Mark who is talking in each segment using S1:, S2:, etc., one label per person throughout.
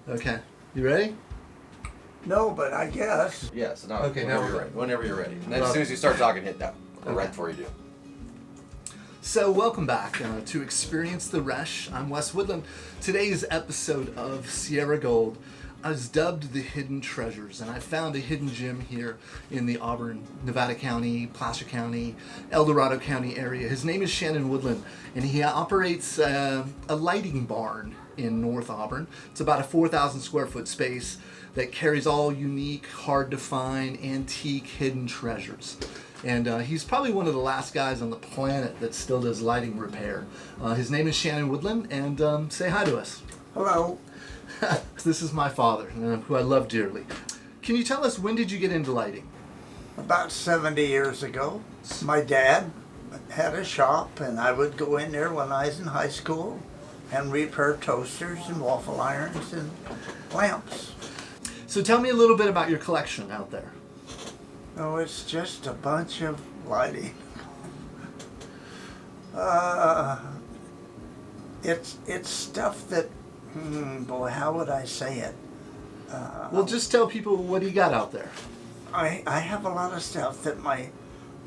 S1: Okay. You ready?
S2: No, but I guess.
S3: Yeah, so now,
S1: Okay,
S3: whenever
S1: now
S3: you're
S1: we're
S3: ready. Whenever you're ready. And then as soon as you start talking, hit that. Or right before you do.
S1: So welcome back to Experience the Resh. I'm Wes Woodland. Today's episode of Sierra Gold is dubbed the Hidden Treasures, and I found a hidden gem here in the Auburn, Nevada County, Placer County, El Dorado County area. His name is Shannon Woodland, and he operates a lighting barn in North Auburn. It's about a 4,000 square foot space that carries all unique, hard to find, antique, hidden treasures. And he's probably one of the last guys on the planet that still does lighting repair. His name is Shannon Woodland, and say hi to us.
S2: Hello.
S1: This is my father, who I love dearly. Can you tell us, when did you get into lighting?
S2: About 70 years ago, my dad had a shop, and I would go in there when I was in high school and repair toasters and waffle irons and lamps.
S1: So tell me a little bit about your collection out there.
S2: Oh, it's just a bunch of lighting. It's stuff that, boy, how would I say it?
S1: Well, just tell people what you got out there.
S2: I have a lot of stuff that my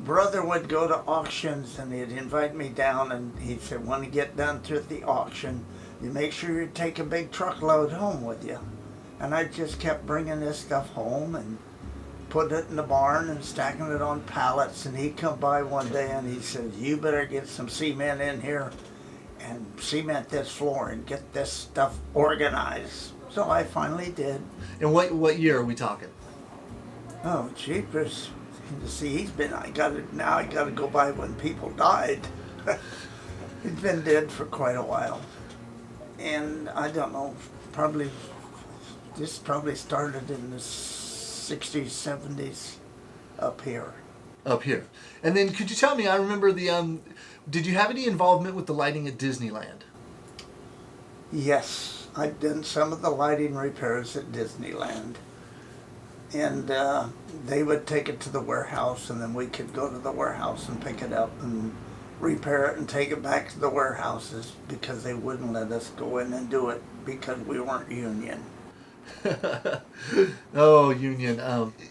S2: brother would go to auctions, and he'd invite me down, and he said, when you get done through the auction, you make sure you take a big truckload home with you. And I just kept bringing this stuff home and putting it in the barn and stacking it on pallets. And he'd come by one day and he said, you better get some cement in here and cement this floor and get this stuff organized. So I finally did.
S1: And what year are we talking?
S2: Oh, jeepers. See, I got to go by when people died. He's been dead for quite a while. And I don't know, this probably started in the 60s, 70s up here.
S1: Up here. And then could you tell me, I remember did you have any involvement with the lighting at Disneyland?
S2: Yes, I've done some of the lighting repairs at Disneyland. And they would take it to the warehouse, and then we could go to the warehouse and pick it up and repair it and take it back to the warehouses, because they wouldn't let us go in and do it because we weren't union.
S1: Oh, union.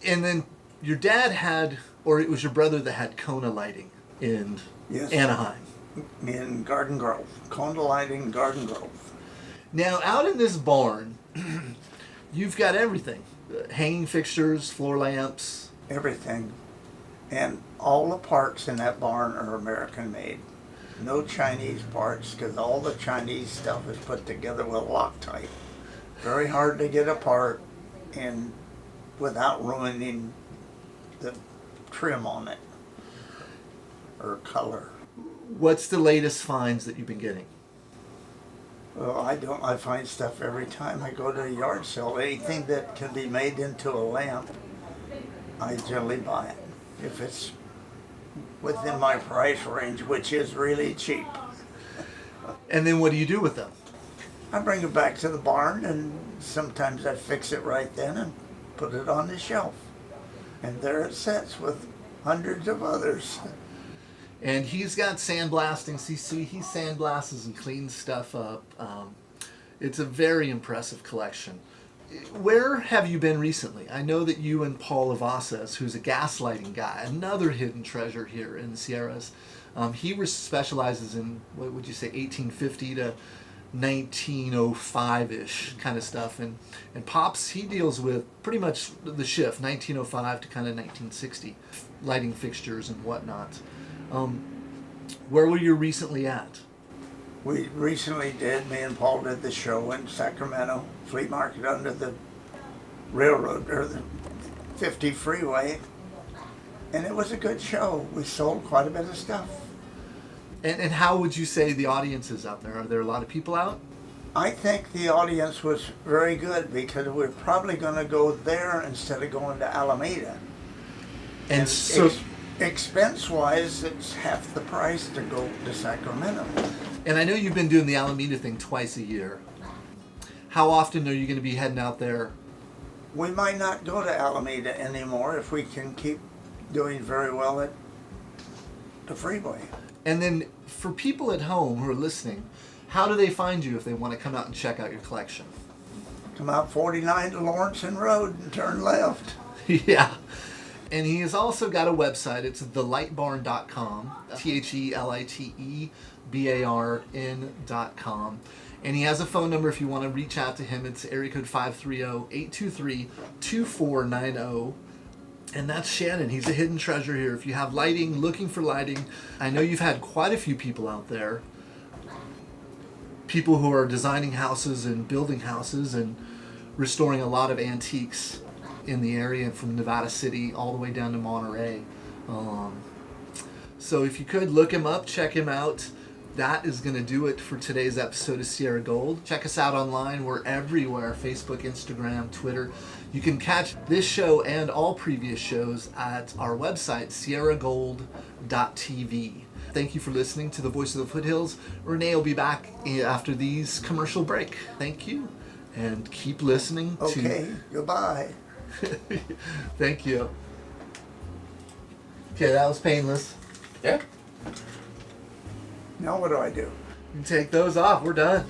S1: And then your dad had, or it was your brother that had Kona lighting in Anaheim.
S2: In Garden Grove. Kona lighting, Garden Grove.
S1: Now, out in this barn, you've got everything. Hanging fixtures, floor lamps.
S2: Everything. And all the parts in that barn are American made. No Chinese parts, because all the Chinese stuff is put together with Loctite. Very hard to get apart and without ruining the trim on it or color.
S1: What's the latest finds that you've been getting?
S2: Well, I find stuff every time I go to a yard sale. Anything that can be made into a lamp, I generally buy it. If it's within my price range, which is really cheap.
S1: And then what do you do with them?
S2: I bring it back to the barn, and sometimes I fix it right then and put it on the shelf. And there it sits with hundreds of others.
S1: And he's got sandblasting. See, he sandblasts and cleans stuff up. It's a very impressive collection. Where have you been recently? I know that you and Paul Lavasas, who's a gaslighting guy, another hidden treasure here in the Sierras, he specializes in, what would you say, 1850 to 1905-ish kind of stuff. And Pops, he deals with pretty much the shift, 1905 to kind of 1960, lighting fixtures and whatnot. Where were you recently at?
S2: We recently me and Paul did the show in Sacramento, flea market under the railroad, or the 50 freeway. And it was a good show. We sold quite a bit of stuff.
S1: And how would you say the audience is out there? Are there a lot of people out?
S2: I think the audience was very good, because we're probably going to go there instead of going to Alameda.
S1: And so,
S2: expense-wise, it's half the price to go to Sacramento.
S1: And I know you've been doing the Alameda thing twice a year. How often are you going to be heading out there?
S2: We might not go to Alameda anymore if we can keep doing very well at the freeway.
S1: And then for people at home who are listening, how do they find you if they want to come out and check out your collection?
S2: Come out 49 to Lawrence Road and turn left.
S1: Yeah. And he has also got a website. It's thelitebarn.com. THELITEBARN.com. And he has a phone number if you want to reach out to him. It's area code 530-823-2490. And that's Shannon. He's a hidden treasure here. If you have lighting, looking for lighting, I know you've had quite a few people out there. People who are designing houses and building houses and restoring a lot of antiques in the area from Nevada City all the way down to Monterey. So if you could look him up, check him out. That is going to do it for today's episode of Sierra Gold. Check us out online. We're everywhere. Facebook, Instagram, Twitter. You can catch this show and all previous shows at our website, sierragold.tv. Thank you for listening to The Voice of the Foothills. Renee will be back after these commercial break. Thank you. And keep listening to...
S2: Okay, goodbye.
S1: Thank you. Okay, that was painless.
S3: Yeah.
S2: Now what do I do?
S1: You can take those off. We're done.